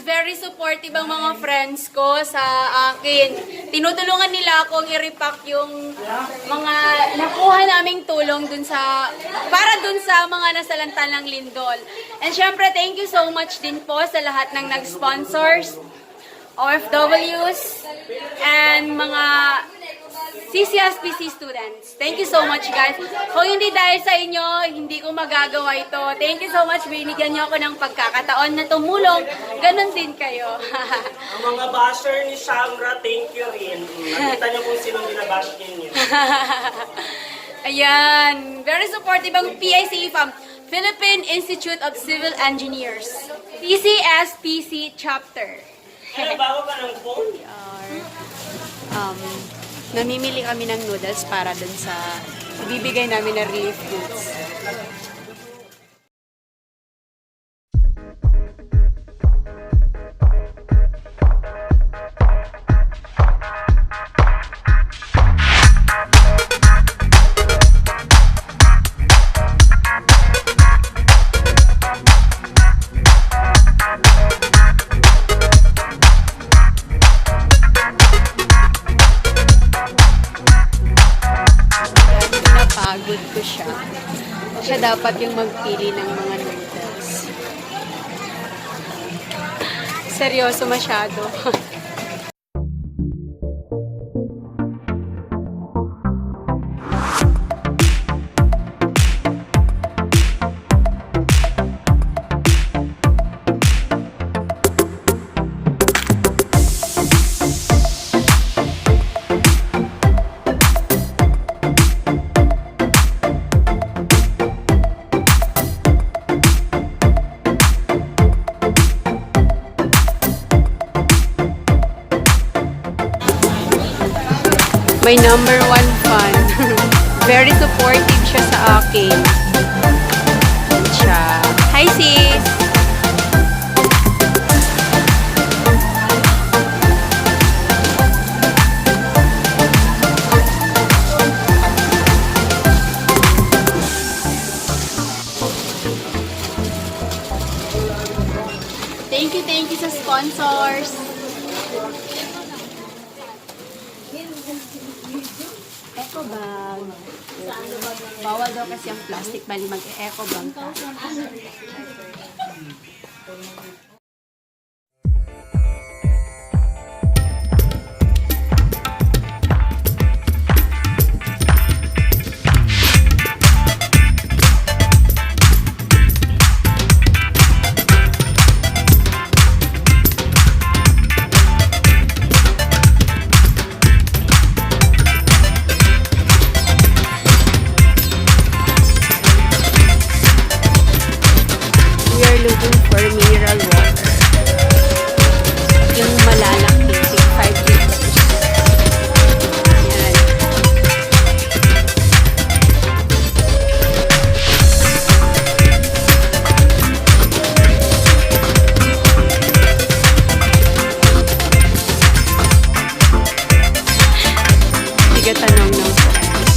very supportive ang mga friends ko sa akin. Tinutulungan nila akong i-repack yung mga nakuha naming tulong para dun sa mga nasalanta ng lindol. And syempre, thank you so much din po sa lahat ng nag-sponsors, OFWs, and mga CCSPC students. Thank you so much, guys. Kung hindi dahil sa inyo, hindi ko magagawa ito. Thank you so much. Binigyan niyo ako ng pagkakataon na tumulong. Ganon din kayo. Ang mga basher ni Shamra, thank you rin. Nakita niyo kung sino binabash niyo. Ayan. Very supportive ang PICE FAM, Philippine Institute of Civil Engineers. CCSPC Chapter. Kaya bago ka ng phone? Namimili kami ng noodles para dun sa ibibigay namin na relief goods. Pagod ko siya. Siya dapat yung magpili ng mga noodles. Seryoso masyado. My number one fan. Very supportive siya sa akin. Siya. Hi, sis! Thank you sa sponsors. Eco bag. Bawal daw kasi ang plastic, bali mag-eco bag ka. Looking for mineral water. Yung malalaki, 5 liters. Ayan. Tiga tanong ng friends.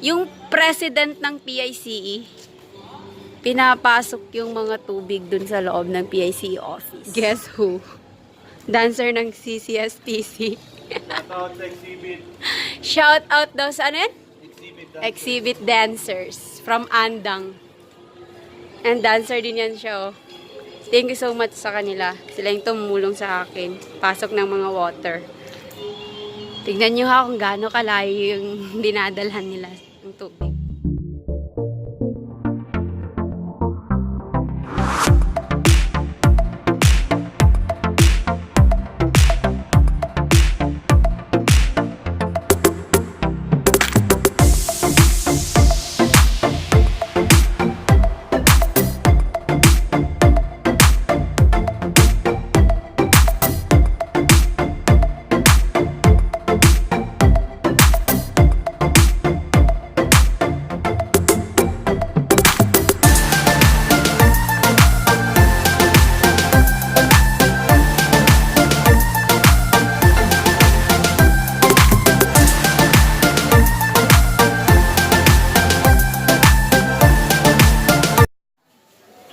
Yung president ng PICE, pinapasok yung mga tubig dun sa loob ng PICE office. Guess who? Dancer ng CCSPC. Shoutout sa exhibit. Shout out daw sa ano yan? Exhibit. Exhibit dancers from Andang. And dancer din yan siya, oh. Thank you so much sa kanila. Sila yung tumulong sa akin. Pasok ng mga water. Tignan nyo ha kung gaano kalayo yung dinadalhan nila ng tubig.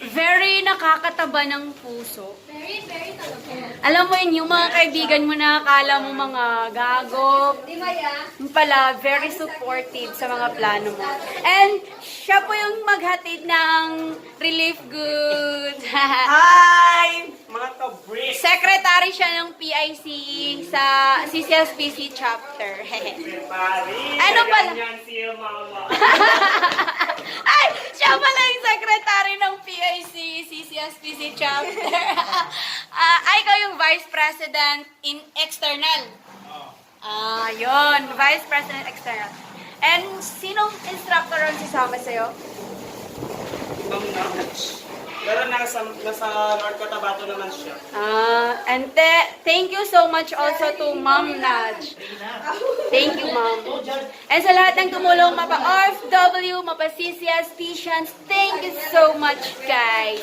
Very nakakataba ng puso. Very, very talaga. Alam mo yun, yung mga kaibigan mo na akala mo mga gago, Di ba ya? yung pala, very supportive sa mga plano mo. And siya po yung maghatid ng relief goods. Hi! Mga kabrik! Secretary siya ng PIC sa CCSPC chapter. Pari! Ano pala? Ganyan si mama. Ay, siya pala yung secretary ng PIC CCSPC chapter. Ikaw yung vice president in external. Yun. Vice president external. And sinong instructor ang sasama sa'yo? Ma'am Naj. Pero nasa North Cotabato naman siya. And thank you so much also to Ma'am Naj. Thank you, Ma'am. And sa lahat ng tumulong, mapa OFW, mapa CCS, Patients, thank you so much, guys.